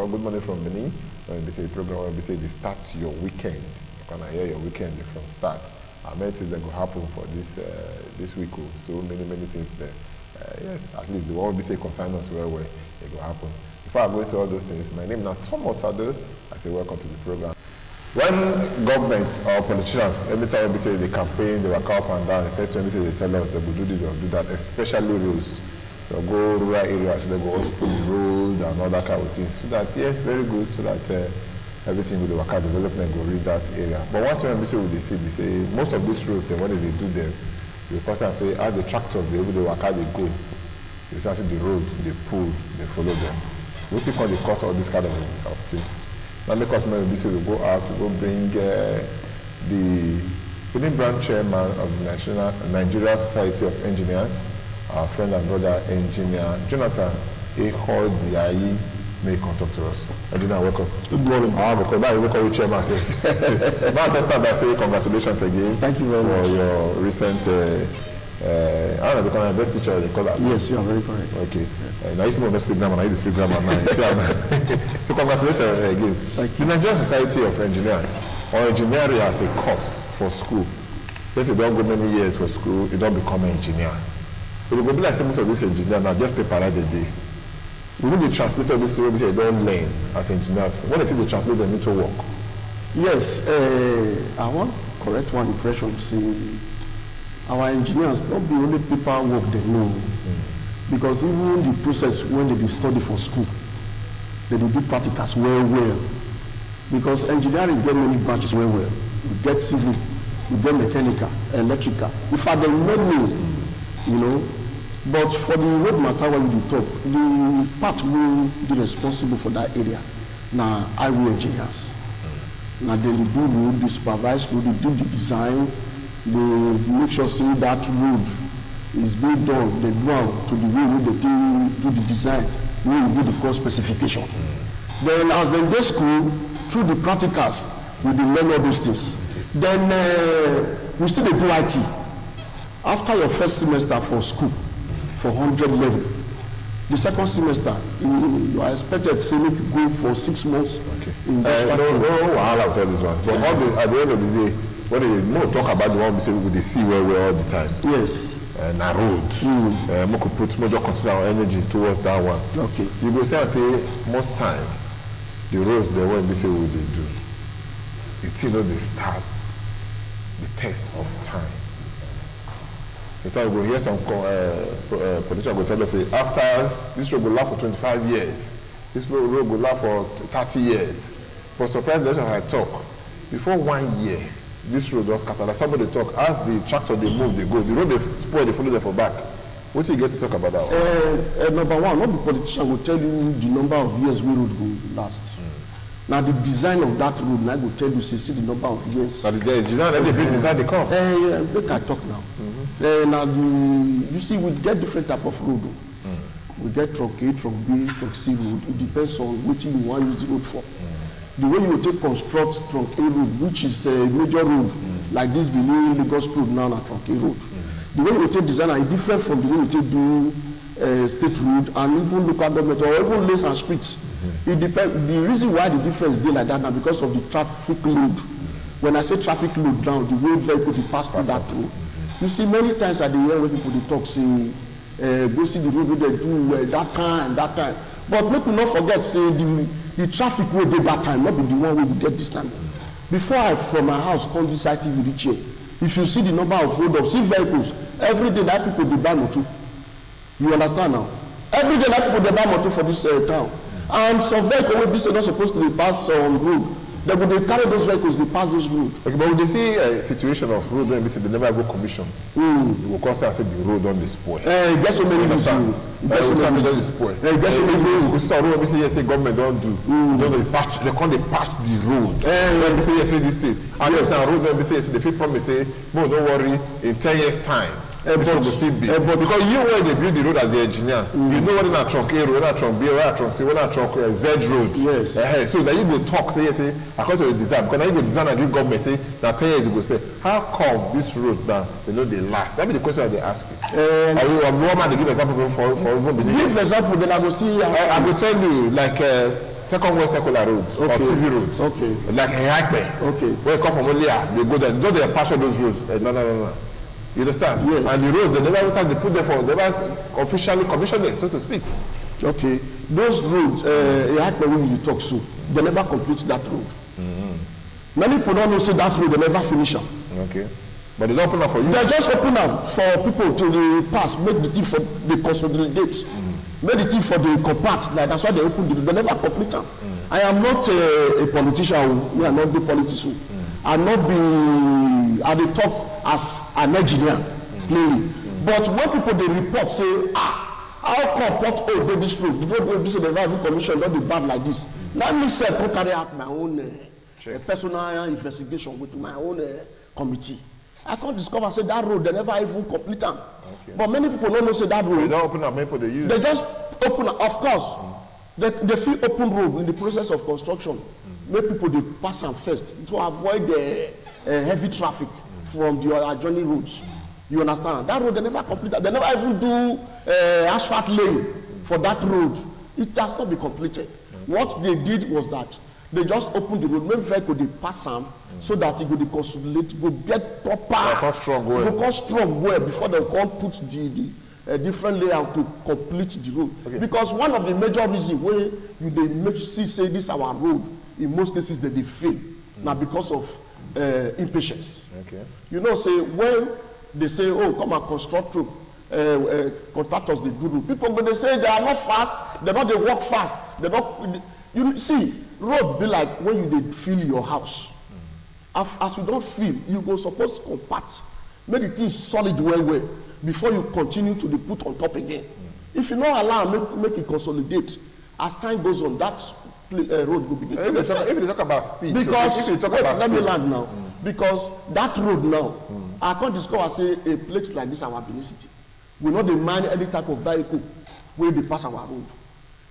call Good Morning from Benin. When we say program, when we say they start your weekend. You can hear your weekend from start. Many things that will happen for this week. So many things there. Yes, at least the one we say concern us well, it will happen. Before I go into all those things, my name is now Thomas Ado. I say welcome to the program. When government or politicians, every time we say they campaign, they work up and down, the first time we say they tell us they will do this, they will do that, especially roads. They'll go rural areas, so they go open the road and all that kind of things. So that, yes, very good, so that everything with the worker development will reach that area. But one thing we say with the city, we say most of these roads, what do they do there? The person say, as the tractors, they the worker they go. They say the road, they pull, they follow them. What do you call the cost of this kind of things? Now make us maybe this way we go out, we go bring the Benin branch chairman of the Nigeria Society of Engineers, our friend and brother engineer Jonathan Ehodiayi, may come talk to us. Engineer, welcome. Good morning. Now you call chairman. Now let's start by saying congratulations again. Thank you very much for your recent. I don't know, become a best teacher. They call that. Yes, you are very correct. Okay. Now you speak grammar. Now you speak grammar now. So congratulations again. Thank you. The Nigerian Society of Engineers, or engineering as a course for school. If you don't go many years for school, you don't become an engineer. But you go be like some of this engineer now, just paper right the day. We need to translate all this theory, they don't learn as engineers. When they say they translate, they need to work. Yes, I want to correct one impression. See, our engineers not be only paperwork they know. Because even the process when they study for school, they do practicals well. Because engineering get many branches well. We get civil, we get mechanical, electrical. In fact, there are many, you know. But for the road matter when you talk, the part will be responsible for that area. Now, highway engineers. Now they do road, they supervise road, they do the design, they make sure say that road is being done, they go out to the way they do the design, we will do the course specification. Then as they go school, through the practicals, we will learn all those things. Then we still do IT. After your first semester for school, for 100 level, the second semester, you are expected to say make you go for 6 months. Okay. I'll tell this one. But at the end of the day, what they talk about the one we say we see where we're all the time. Yes. And a road. We could put more consider our energy towards that one. Okay. You go say most time the roads they want to say what they do. It's they start the test of time. Sometimes we hear some politicians will tell us say after this road will last for 25 years, this road will last for 30 years. But surprisingly, as I talk, before 1 year, this road was scattered. Like somebody talk, as the tractor they move, they go. The road they spoil, they follow them for back. What do you get to talk about that one? Number one, not the politician will tell you the number of years we road will last. Now the design of that road, I will tell you, see the number of years. Now the design, every big design they come. Look, I talk now. Now you see, we get different type of road. We get trunk A, trunk B, trunk C road. It depends on what you want to use the road for. The way you take construct trunk A road, which is a major road, like this Benin Lagos road now, na trunk A road. The way you take design is different from the way you take do state road and even local government or even lanes and streets. It depends. The reason why the difference is like that now because of the traffic load. When I say traffic load now, the way vehicle they pass through that road. You see many times at the end when people they talk say, go see the road where they do that time. But make we not forget say the traffic way dey that time, not be the one we get this time. Before I from my house come this ITV reach here, if you see the number of road up, see vehicles, every day that people dey buy motor. You understand now? Every day that people dey buy motor for this town. And some vehicles will be say not supposed to pass on road. They carry those vehicles, they pass those roads. Okay, but when they see a situation of road, when they say they never go commission, you will consider say the road on the spoil. Get so many reasons. Get so many reasons. Get so many reasons. We saw road, we say yes, the government don't do. They patch the road. When we say yes, this thing. And yes, road when we say yes, the people promise say, no, don't worry, in 10 years time. But because you when they build the road as the engineer, you know what in a trunk A road, what in a trunk B, what in a trunk C, what in a trunk Z road. Yes. So then you go talk, say yes, according to the design, because now you go design and give government say that 10 years you go spend. How come this road now they know they last? That be the question they ask you. Are you one man to give example for even the give example, then I will see. I will tell you like second way circular roads or TV roads. Okay. Like Hekpe. Okay. Where you come from Olia, they go there. Don't they patch those roads? No. You understand? Yes. And the roads, they never start, they put there for, they never officially commissioned it, so to speak. Okay. Those roads, Hekpe when you talk so, they never complete that road. Many people don't know say that road, they never finish them. Okay. But they don't open up for you. They just open up for people to the pass, make the thing for the consolidate, make the thing for the compact. Like that's why they open the. They never complete them. I am not a politician. Me, I not be politician. I not be at the top as an engineer, clearly. But when people they report say, how come pothole dey this road? The road wey be say the driving commission don dey bad like this. Let me sef go carry out my own personal investigation with my own committee. I can't discover say that road they never even complete them. Okay. But many people don't know say that road. They don't open up, many people they use. They just open up, of course. They feel open road in the process of construction. Make people they pass them first to avoid the heavy traffic from the adjoining roads. You understand? That road they never complete. They never even do asphalt lane for that road. It has not been completed. What they did was that they just opened the road, maybe vehicle they pass them so that it go consolidate, go get proper, go strong well before they can put the different layout to complete the road. Okay. Because one of the major reasons where you they make see say this our road, in most cases that they fail, now because of impatience. Okay. You know, say when they say, oh, come and construct road, contractors they do road. People when they say they are not fast, they work fast, they not. You see. Road be like when you dey fill your house. As you don't fill, you go supposed to compact, make the thing solid well before you continue to dey put on top again. If you no allow make it consolidate, as time goes on, that road go begin. If you talk about speed, because so if you talk wait, about let me land now. Because that road now, I can't discover say a place like this our Benin City, we no dey mind any type of vehicle wey dey pass our road.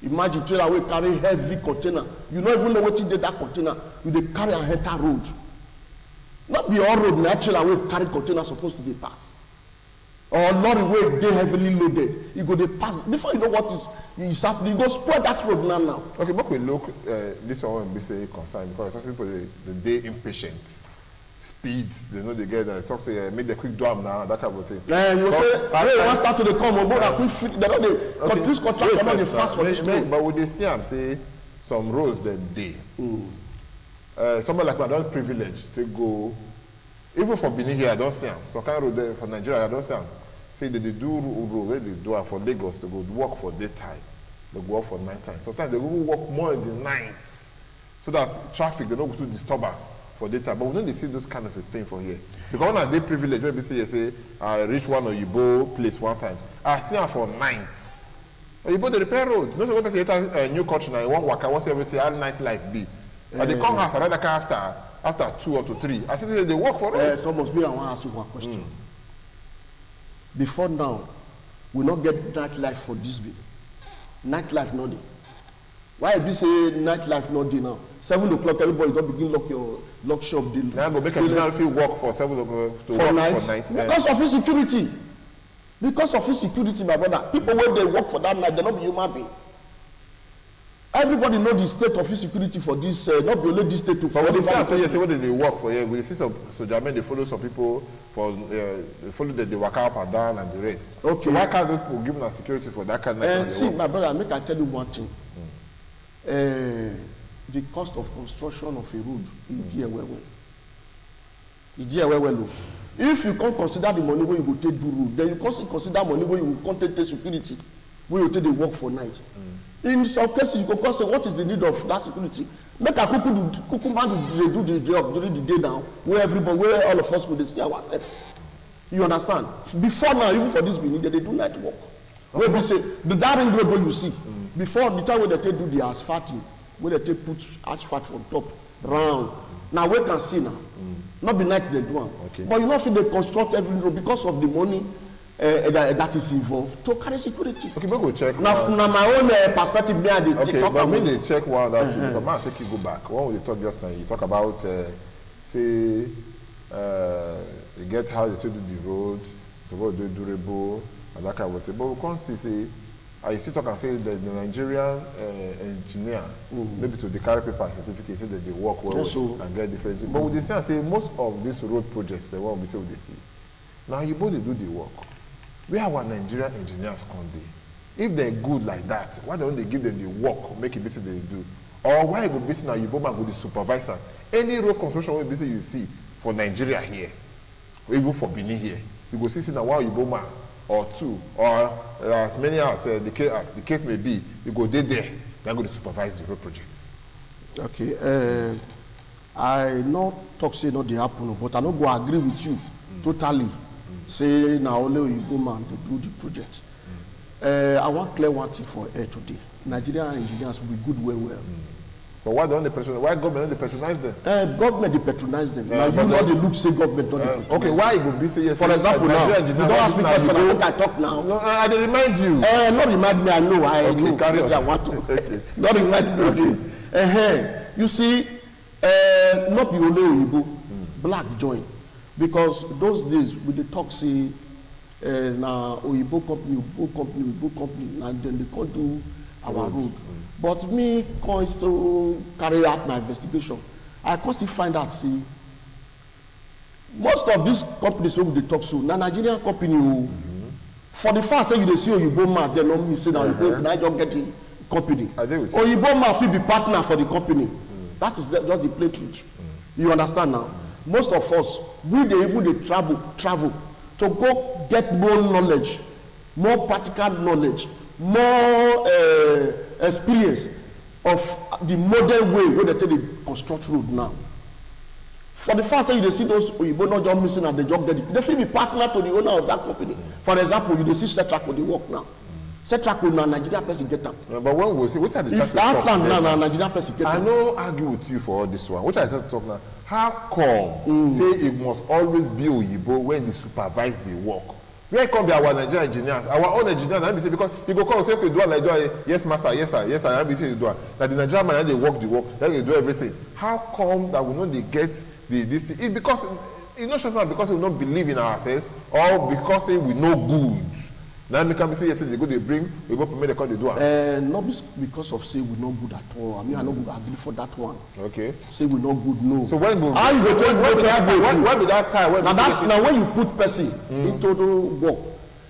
Imagine trailer wey carry heavy container, you no even know wetin dey that container, you dey carry am enter road. Not be all road na trailer wey carry container suppose to dey pass, or lorry wey dey heavily loaded, e go dey pass before you know what is happening. You go spoil that road now. Okay, make we look this one be say concern because some people they impatient. Speed, they know they get that. Talk to make the quick do am now, that kind of thing. You say, hey, one start to the come, more than quick fit. They know they this contract not the fast for this road. But would they see am say some roads them dey. Someone like me, I don't privilege to go. Even for Benin here, I don't see them. Some kind of road there for Nigeria, I don't see them. Say they do road where they do it for Lagos, they go work for daytime, they go work for nighttime. Sometimes they go work more in the night, so that traffic they don't go to disturb them for daytime. But we don't see those kind of a thing for here. Because when I did privilege, maybe say I reach one Oyibo place one time, I see them for nights. Oyibo they repair road. No, so when they enter new country now, one waka, what's everything, how nightlife be. And they come house another car after 2 or 3. I said they work for it. Thomas, I want to ask you one question. Before now, we not get nightlife for this bit. Nightlife not there. Why be say nightlife not there now? 7 o'clock, everybody don't begin lock shop deal. Now go make a feel work for 7 o'clock to for work night. For night. Because of insecurity. Because of insecurity, my brother. People when they work for that night, they not be human being. Everybody know the state of insecurity for this, not be only this state to follow. But when they say yes, what they work for here, we see some soldier men, they follow some people for they follow the work up and down and the rest. Okay. So why can't those people give them security for that kind of see, my brother, make I tell you one thing. The cost of construction of a road is dear well. It's dear well. If you can't consider the money where you go take do road, then you can't consider money where you will take security, where you take the work for night. In some cases, you can say, what is the need of that security? Make a cuckoo man do the job during the day now, where all of us could see ourselves. You understand? Before now, even for this meeting, they do night work. Where we say, the darling road where you see, before the time when they do the asphalting, where they put asphalt on top, round. Now we can see now. Not be night they do one. Okay. But you know, if they construct every road because of the money that is involved to carry security. Okay, but we'll check. Now, my own perspective, me and the TikTok. But when they check one, that's it. But man, take you go back. When we talk just now, you talk about say they get how they do the road they durable and that kind of thing. But we can't see say I still talk and say that the Nigerian engineer, maybe to the carry paper certificate, say that they work well and get different things. But with the same, say most of these road projects, they want to say what they see. Now you both they do the work. Where our Nigerian engineers come there? If they're good like that, why don't they give them the work, make it better they do? Or why go busy now you go back with the supervisor? Any road construction will be you see for Nigeria here, or even for Benin here, you go see now one Yuboma or two, or as many as the case may be, you go there, then go to supervise the road projects. Okay, I not talk say not the happen, but I not go agree with you totally. Say now only Yuboma they do the project. I want clear one thing for air today. Nigerian engineers will be good well. But why don't they patronize? Why government don't they patronize them? Government they patronize them. Now you know they look say government don't they patronize okay, why it would be say yes? For example, now you don't ask me question. I think I talk now. No, I dey remind you. Not remind me. I know. I know. Carry on. I want to. Okay. Not remind me. Okay. You see, not be only Oyibo, black join, because those days with the talk say. Now Oyibo company, and then they can't do our road. But me comes to carry out my investigation. I constantly find out, see, most of these companies when they talk so, now Nigerian company, for the fact say you dey see Oyibo man, they don't mean say now Oyibo, I don't get the company. Oyibo man will be partner for the company. That is just the plain truth. You understand now? Most of us, we dey even dey travel. To go get more knowledge, more practical knowledge, more experience of the modern way where they take the construct road now. For the first time you see those Oyibo not just missing at the job, they feel be partner to the owner of that company. For example, you see Setrac with the work now. Setrac will now Nigerian person get them. But when we say, which are the if the outland now Nigerian person get them. I no argue with you for all this one. Which I said talk now. How come say it must always be Oyibo when they supervise the work? Where come be our Nigerian engineers? Our own engineers, and because you go come say we do it like do yes master, yes sir, yes sir, and we say you do it. That the Nigerian man they work the work, then they do everything. How come that we know they get this? It's because it's not just because we don't believe in ourselves or because we know good. Now me can say yes, they go they bring, we go permit the call they do it. Not because of say we not good at all. I mean I not good agree for that one. Okay. Say we not good, no. So when go? How you go tell when be that time? Now when you put person into the work,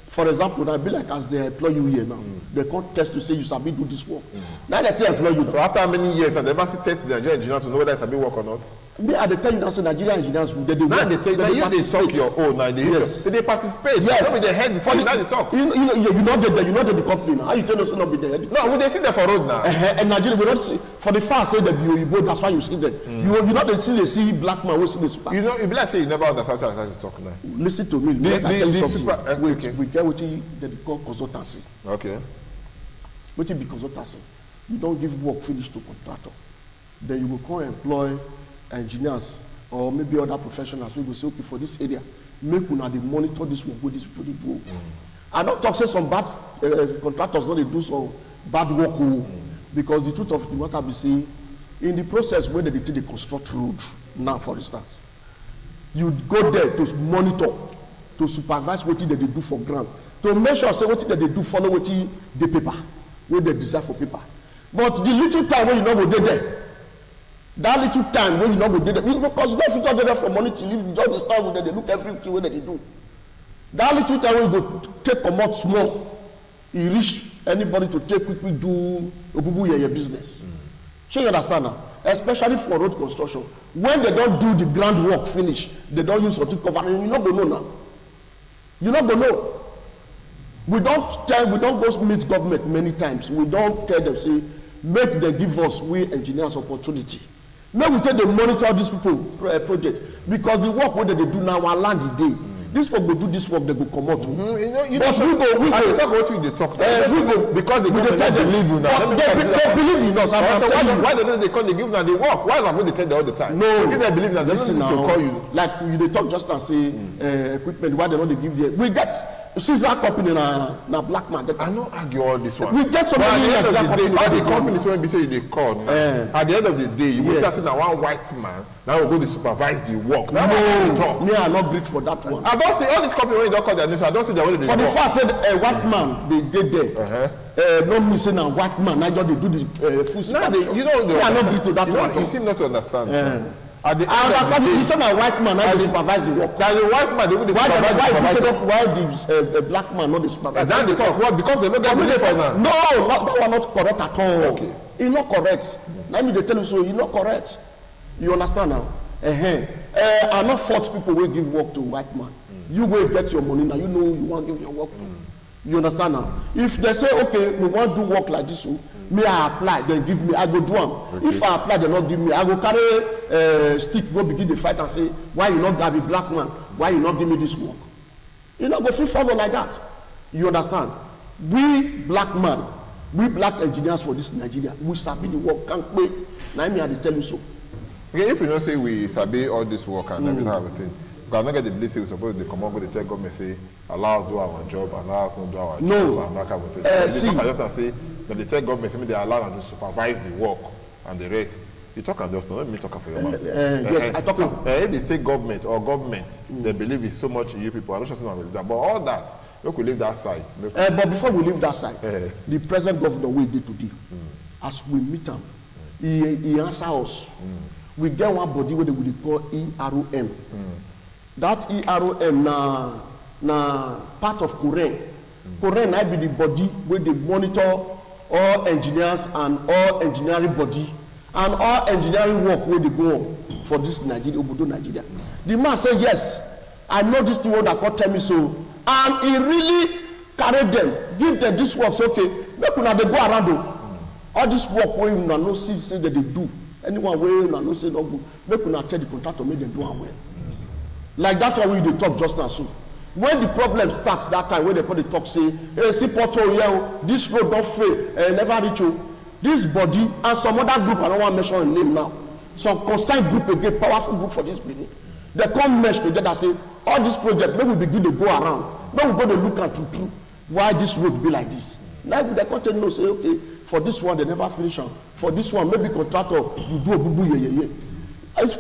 for example, now be like as they employ you here now, they can't test to say you sabi do this work. Now they employ you. So after how many years and they must test the Nigerian engineer to know whether it's a big work or not? Me, I tell you now, say Nigerian engineers, they do. Now they tell you, they talk your own. Now they participate. Yes. They head for now they talk. You know the company now. How you tell us not be there? No, they see there for road now. And Nigeria, we not see for the fast say that you that's why you see them. You know they see black man, we see the super. You know, if like say you never understand what I'm talking now. Listen to me. Let I tell you something. Okay. We get what they call consultancy. Okay. What be consultancy? You don't give work finish to contractor. Then you will come employ engineers or maybe other professionals who will say, okay, for this area, make una they monitor this work with these people they do. I not talk say some bad contractors not they do some bad work because the truth of the matter be say in the process where they take the construct road now, for instance, you go there to monitor, to supervise what they do for ground, to make sure say what they do follow what the paper, what they deserve for paper. But the little time when you not go there. That little time when you not go there, because don't fit there for money to live, just the start with them, they look everything what they do. That little time when you go take come out small, you reach anybody to take quickly do your business. Sure you understand now? Especially for road construction. When they don't do the ground work finish, they don't use something cover, you not go know now. You not go know. We don't go meet government many times. We don't tell them, say, make them give us, we engineers, opportunity. Now we take the monitor these people project because the work what they do now our land the day. This work go do this work they go come out. You but we go talk what you they talk. We go because they believe you now. They believe in us. Why don't they come? They give now they work. Why not they tell them all the time? No, if they believe that they don't need to call you. Like you they talk just and say equipment. Why they not they give you? We get Caesar company na black man. I no argue all this one. We get so many at the end of the day, all the company. companies when be say they call now. At the end of the day, you will Yes. say na one white man now will go to supervise the work. Now No, me I not break for that one. I don't see all these companies when you don't call their name, so I don't see their way they For the work. fact said white man they did there. No me say na white man. I just they do this full Now they, you know, me I not break to that you one. know, you seem not to understand. At the I end understand of the you day, say na white man. I dey supervise the work. that the white man they will Why supervise the the black man not dey supervise? then they talk well because they no get money for now. No, that one not correct at all. Okay. E not correct. Let me dey tell you so. E not correct. You understand now? I not fault people wey give work to white man. You go get your money now. You know you wan give your work to. You understand now? If they say okay, we wan do work like this, me I apply, then give me, I go do am. Okay. If I apply, they not give me, I go carry stick, go begin the fight and say, why you not give me black man? Why you not give me this work? You not go fit follow like that. You understand? We black man, we black engineers for this Nigeria, we sabi the work, can't wait. Now me I dey tell you so. Okay, if you don't say we sabi all this work and everything, because I don't get the belief say we suppose to come on go to tell government say allow us do our job, allow us not do our No. job, and that kind of thing. See. They talk just say that they tell government say they allow them to supervise the work and the rest. You talk and just let me talk for your mouth. Yes, I talk am. If they say government or government, they believe it's so much in you people. I don't just know that, but all that, make we leave that side. But before we leave that side, the present governor wey dey today, as we meet am, he answer us. We get one body wey they call EROM. That EROM na part of Koren. Koren na be the body wey dey monitor all engineers and all engineering body and all engineering work wey dey go on for this Nigeria, obodo Nigeria. The man say yes, I know this thing wey una come tell me so, and he really carry them, give them this work, say okay, make una dey go around o. All this work wey una no see say they dey do, anyone wey una no say no good, make una tell the contractor make dem do am well. Like that one we dey talk just now so. When the problem start that time when they put the talk say, hey, see pothole here o, this road don fail, never reach o. This body and some other group, I don't want to mention the name now, some concerned group again, powerful group for this building, they come mesh together say, all this project, when we begin to go around, when we go to look at true why this road be like this. Now they come tell you, say, okay, for this one, they never finish am. For this one, maybe contractor, you do a boo-boo. If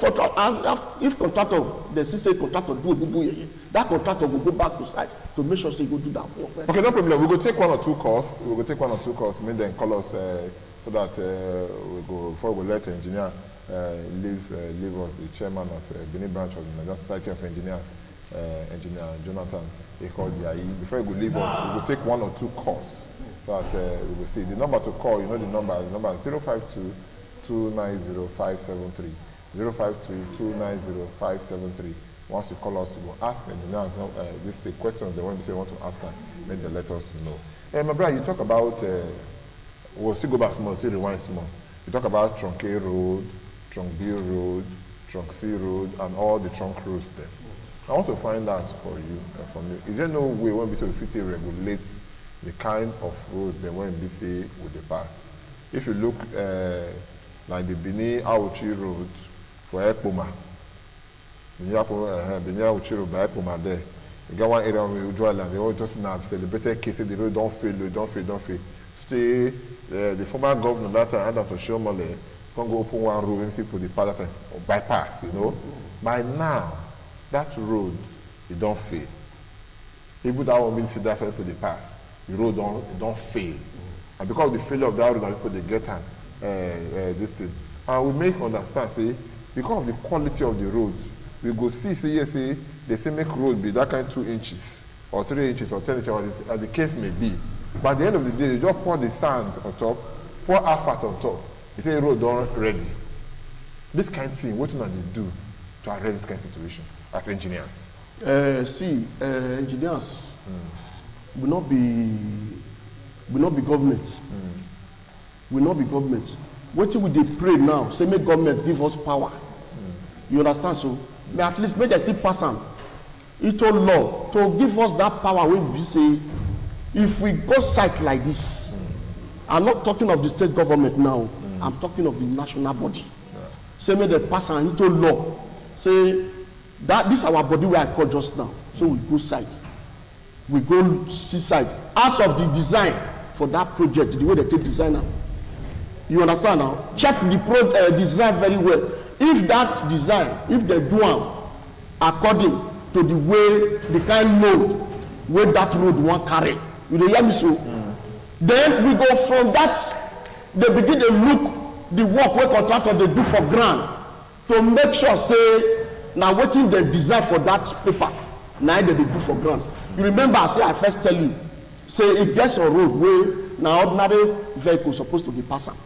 contractor, they say contractor do a boo-boo, that contractor will go back to site to make sure say go do that work. Okay, no problem. We go take one or two courses. We go take one or two courses. Make them call us so that we go before we let engineer leave us. The chairman of Benin branch of the Nigerian Society of Engineers, Engineer Jonathan, he called the IE. Before he go leave us, we go take one or two courses so that we will see the number to call. You know the number. The number is 052 290 573. 052-290-573. Once you call us, you will ask engineers this the questions they want to say want to ask and make them let us know. My brother, you talk about we'll still go back small, still rewind small. You talk about Trunk A Road, Trunk B Road, Trunk C Road, and all the trunk roads there. I want to find out for you from you. Is there no way when we say we fit regulate the kind of roads that when we say would they pass? If you look like the Benin Auchi Road for Ekpoma, Benin Auchi Road by Ekpoma there. You got one area with Uju Island, they all just now celebrated cases, the road don't fail. Stay, the former governor that time, Adams Oshiomhole, can go open one road and people the pass that or bypass, you know. By now, that road, it don't fail. Even that one means that's why people they pass. The road don't fail. And because of the failure of that road, people they get this thing. And we make understand, say, because of the quality of the road, we go see, say, yes, say, they say make road be that kind 2 inches, or 3 inches, or 10 inches, as the case may be. But at the end of the day, they just pour the sand on top, pour asphalt on top. They say road done ready. This kind of thing, what do they do to address this kind of situation as engineers? Engineers will not be government. Will not be government. What we dey pray now, say make government give us power. You understand so? But at least make them still pass am into law to give us that power when we say, if we go site like this, I'm not talking of the state government now, I'm talking of the national body. Say make them pass am into law. Say that this our body where I call just now. So we go site. we go see site as of the design for that project, the way they take design am. You understand now? Check the design very well. If that design, if they do am according to the way, the kind load wey that road wan carry, you dey hear me so? Then we go from that, they begin to look the work wey contractor dey do for ground to make sure say na wetin dem design for that paper na im dem dey do for ground. You remember say I first tell you say e get some road wey na ordinary vehicle suppose to dey pass am.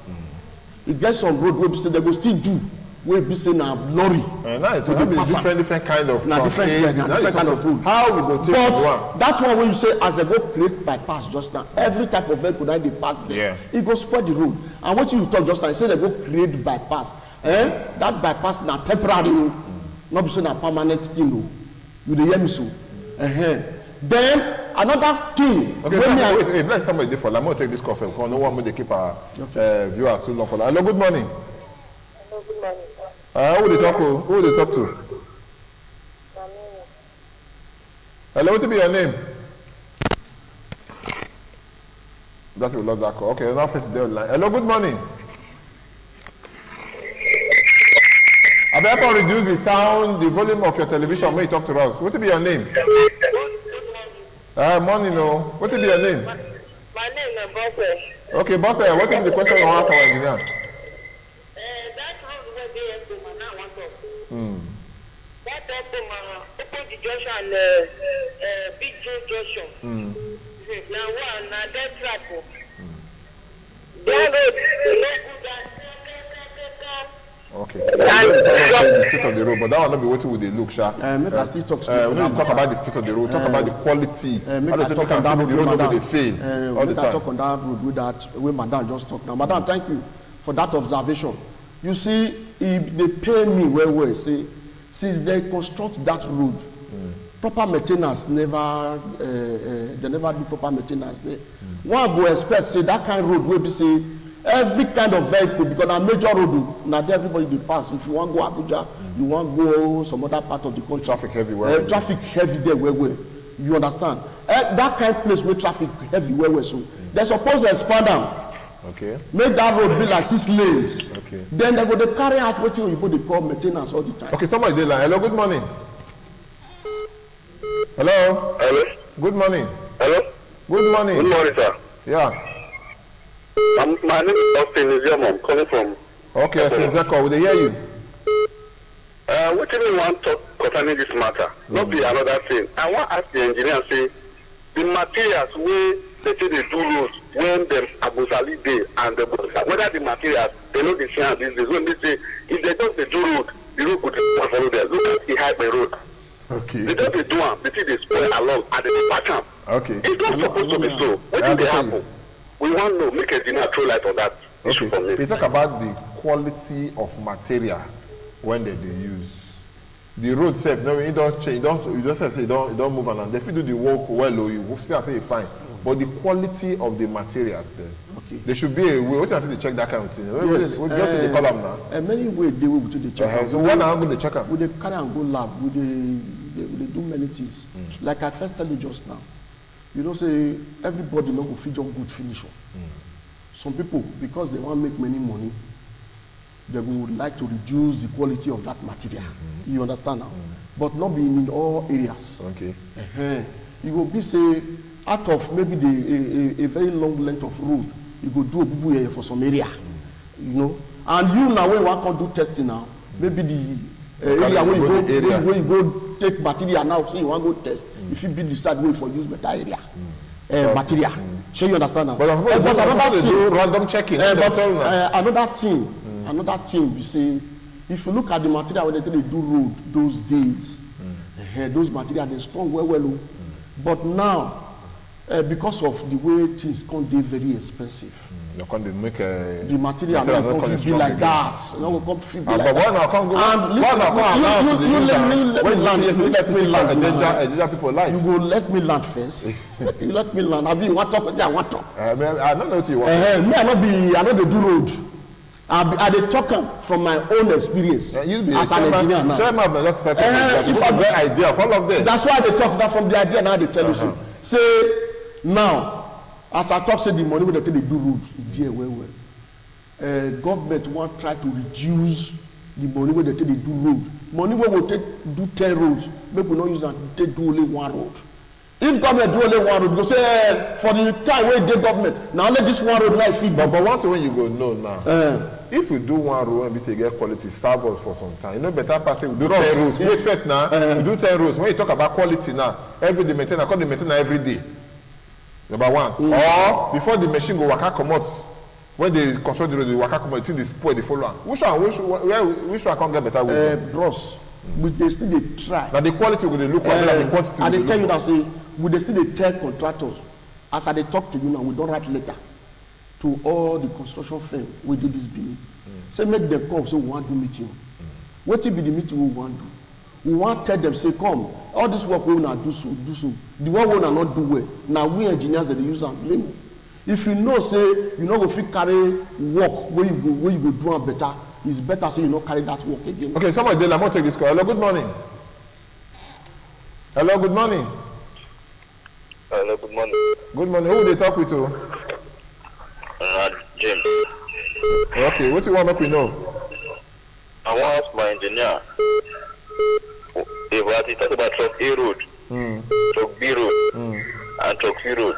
E get some road wey be say dem go still do wey be say na lorry. Now it will be different kind of na different kind of road. How we go take but that one wey you say as dem go create bypass just now, every type of vehicle na dey pass there, e go spoil the road. And wetin you talk just now, you say dem go create bypass. That bypass na temporary o, no be say na permanent thing o. You dey hear me so? Then another thing. Okay, wait, let somebody dey for line. I'm gonna take this coffee because no one may keep our viewers too long for line. Hello, good morning. Hello, good morning. Who they talk to? Who they talk to? Hello, what be your name? That's we lost that call. Okay, now press the line. Hello, good morning. I better reduce the sound, the volume of your television when you talk to us. What be your name? Morning, no. What be your name? My name is Bosse. Okay, Bosse, what is the question you want to ask our engineer? That road where they have to man, I want to. That up to man, open the junction and big junction. Now one, now that track. That road, no good. Okay. The state of the road, but that will not be what we look, Sha. Make us still talk. We need to talk about the state of the road, talk about the quality. Make us talk on that road. The road they fail all the time. Talk on that road with that way Madam just talked. Now, Madam, thank you for that observation. You see, if they pay me well, see, since they construct that road, proper maintenance never, they never do proper maintenance there. One go expect say that kind of road will be say. Every kind of vehicle, because na major road, now everybody dey pass. If you want go Abuja, you want go some other part of the country. Traffic heavy, traffic heavy there, where. You understand? That kind of place where traffic heavy, where. So they suppose to expand them. Okay. Make that road be like 6 lanes. Okay. Then they go to carry out what you they call maintenance all the time. Okay, somebody dey line. Hello, good morning. Hello. Hello. Good morning. Hello. Good morning. Good morning, sir. Yeah. My name is Austin Nizema. I'm calling from. Okay, Zeko, we dey hear you. What do you want to talk concerning this matter? Not be another thing. I want to ask the engineer, say, the materials where they say they do roads when them Abusali Day and the whether the materials they know the same these days. When they say if they don't they do road, the road could follow there. Look at the highway road. Okay. They don't they do them. They see they spoil along and they back up. Okay. It's not supposed to be so. What did they happen? We want to make a engineer throw light on that issue for me. They talk about the quality of material when they use. The road safe, no, you don't change, you just say you don't move on. If you do the work well, or you still say it's fine. But the quality of the materials there, there should be a way. What you they check that kind of thing? Yes. What the column now? Many ways they will do the check. So when I'm going to check out? We they carry and go lab. We they do many things. Like I first tell you just now. You know, say everybody no go fit just good finish. Some people, because they want to make many money, they would like to reduce the quality of that material. You understand now? But not be in all areas. Okay. You go be say out of maybe a very long length of road, you go do a bubu here for some area. You know, and you now when you want to do testing now, maybe the area where you go take material now, say you want to go test. If you build the side way for use better area, material. Sure you understand now? But another thing, do random checking. Another thing we say, if you look at the material when they do road those days, those material they strong well. But now, because of the way things can be very expensive. The material no come be like that. No come be like that. And listen, let me land. People life. You go let me land first. You let me land. I be want talk. I want talk. I don't know what you want. Me I not dey do road. I dey talk from my own experience as an engineer now. If I get idea, all of them. That's why they talk that from the idea now they tell you so. say now as I talk say the money wey dem take dey do road e dey well well. Government wan try to reduce the money wey dem take dey do road. Money wey we take do 10 roads make we no use am take do only 1 road. If government do only 1 road, go say for the time wey dey government na only this 1 road na fit. But one thing wey you go know now. If you do 1 road and be say get quality, serve us for some time. You know better pass it. We do 10 roads. Yes. Wait first now. We do 10 roads. When you talk about quality now, every day maintain, I call the maintain every day. Number 1. Or before the machine go waka comot, when they construct the road, the waka comot, till they spoil the follow. Which one can't get better with? Bros, we dey still dey try. Now the quality we dey look for, the quantity. I dey tell you that say we dey still dey tell contractors. As I dey talk to you now, we don write letter to all the construction firm wey dey this building. Say make dem come, say we wan do meeting. Wetin be the meeting we wan do? We wan tell them say come, all this work wey una do so. The one wey una not do well, na we engineers dey use am blame. If you know say you no go fit carry work where you go do am better, it's better say you no carry that work again. Okay, somebody there, I'm gonna take this call. Hello, good morning. Hello, good morning. Hello, good morning. Good morning. Who will they talk with you? James. Okay, what do you want to make we know? I want to ask my engineer. If I talk about truck A road, truck B road, and truck C road.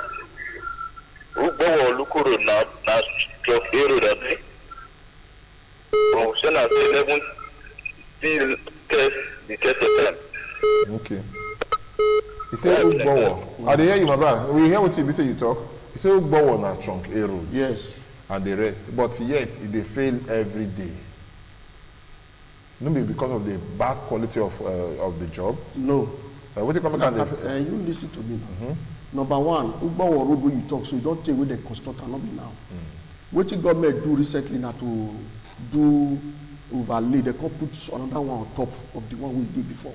Who go look road now? Now truck A road, I think. From Senate 11 still test the test of them. Okay. He said, Ugbowo. I dey hear you, my brother. We hear what you say you talk. He said, Ugbowo na trunk A road. Yes. And the rest. But yet, they fail every day. Maybe because of the bad quality of the job. No. What do you come back and you listen to me now. Number 1, Ugbowo road wey you talk, so you don't take where they construct and not be now. What the government do recently now to do overlay, they can put another one on top of the one we did before.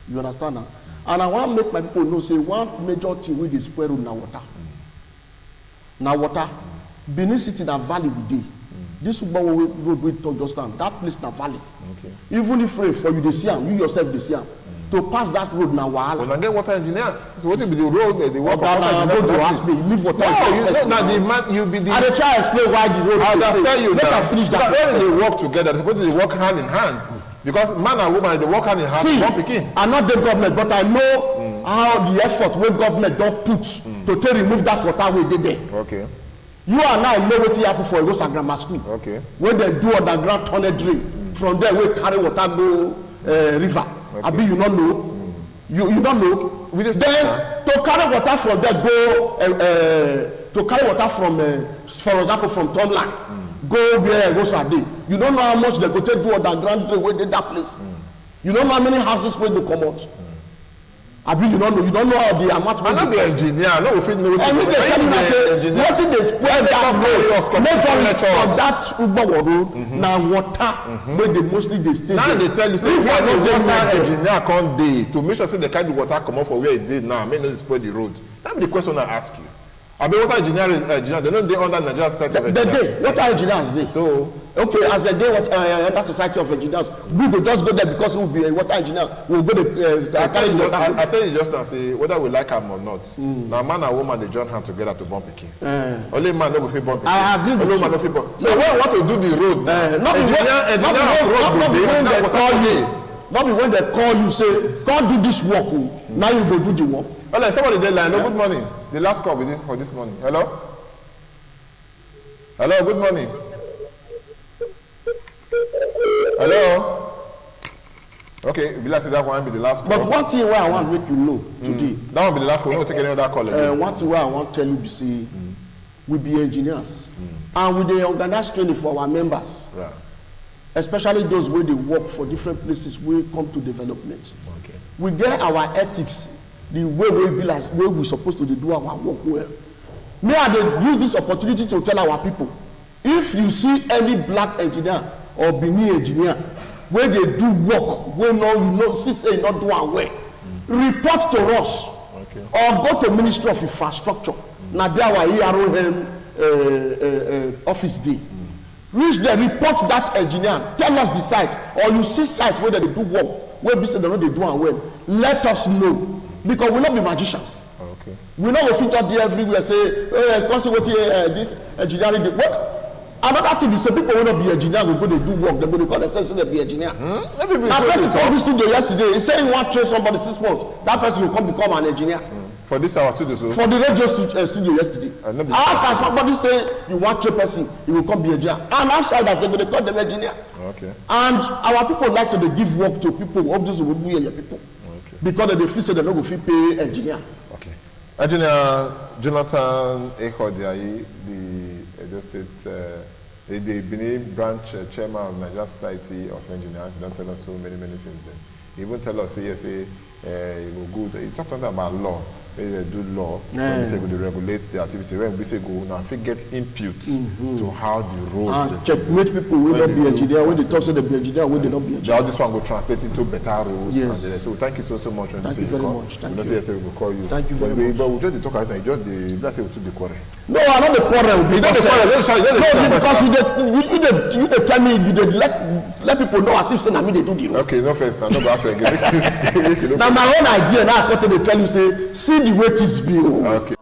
You understand now? And I want to make my people know, say, one major thing with the spoil road na water. Na water. Benin City na valley we dey. This Ugbowo road we talk just now, that place na valley. Okay. Even if rain for you dey see am, you yourself dey see am. To pass that road na wahala. Well, I get water engineers. So what will be the road? The work go to ask me, leave water. No, the man, you be the. I dey try explain why the road. I'll tell you. Make I finish that. When they work together, they're supposed to work hand in hand. Because man and woman, they work hand in hand. See, I'm not the government, but I know how the effort wey government don put to take remove that water wey dey there. Okay. You and I know wetin happen for Egosa Grammar School. Okay. When dem do underground tunnel drain, from there wey carry water go river. Okay. Abi you no know? You don't know. Then to carry water from there go to carry water from for example from Tomland go where Egosa dey. You don't know how much they go take do underground drain wey dey that place. You don't know how many houses wey dey comot. Abi you don't know. You don't know how the amount. I'm not the engineer. I know if you know. And we dey tell you say wetin dey spoil that road majorly for that Ugbowo road na water wey dey mostly dey stay there. Now they tell you say if you no water engineer come dey to make sure say they carry the water comot for where e dey now make no spoil the road. That be the question I ask you. Abi water engineer they no dey under Nigeria Society of Engineers. They dey water engineers dey. So okay, as they dey under Society of Engineers, we go just go there because we will be a water engineer. We go dey carry the water. I tell you just now say whether we like am or not. Now man and woman dey join hand together to born pikin. Only man no go fit born pikin. I agree with you. Only man no fit born. So when we want to do the road, not be when they call you say come do this work o, now you go do the work. Well, somebody dey line. Good morning. The last call for this morning. Hello. Hello. Good morning. Hello. Okay, if you like to say that one be the last call. But one thing wey I want make you know today. That one be the last call. We no take any other call again. One thing wey I want tell you be say we be engineers and we dey organize training for our members. Right. Especially those wey dey work for different places wey come to development. Okay. We get our ethics, the way we be like wey we suppose to dey do our work well. Me I dey use this opportunity to tell our people, if you see any black engineer or Benin engineer wey dey do work wey see say e no do am well, report to us. Okay. Or go to Ministry of Infrastructure. Na there our EROM office dey. Reach there, report that engineer, tell us the site, or you see site where they do work wey be say dem no dey do am well, let us know, because we no be magicians. Okay. We know if you just there everywhere say, consequently, this engineering. What? Another thing is, say people will not be engineer, will go they do work, they go they call themselves they be engineer. Now, person called this studio yesterday, he said he want to train somebody 6 months. That person will come become an engineer. For this our studio, so? For the radio studio yesterday. How can somebody say you want to train person, he will come be engineer? And outside that, they go they call them engineer. Okay. And our people like to they give work to people, all those who will be your people. Okay. Because they feel say they don't go fit pay engineer. Okay. Engineer Jonathan Ehodiayi, the Edo State, the Benin branch chairman of Nigeria Society of Engineers, don't tell us so many things then. He won't tell us, yes, he will go, he talked about law, they do law, when we say they regulate the activity, when we say go, now if we get input to how the rules. And checkmate people will not be engineer, when they talk say they be engineer, when they not be engineer. Now this one will translate into better rules. Yes. And so thank you so much. Thank you very much. Thank you. Yes, we will call you. Thank you very much. But we just talk about it, just the, let's say we took the quarrel. No, I'm not the quarrel. Because you they tell me, you they let people know as if say na me they do the rule. Okay, no first, I'm not going to ask you again. Now my own idea, now I got to tell you, say, see the way it is be. Okay.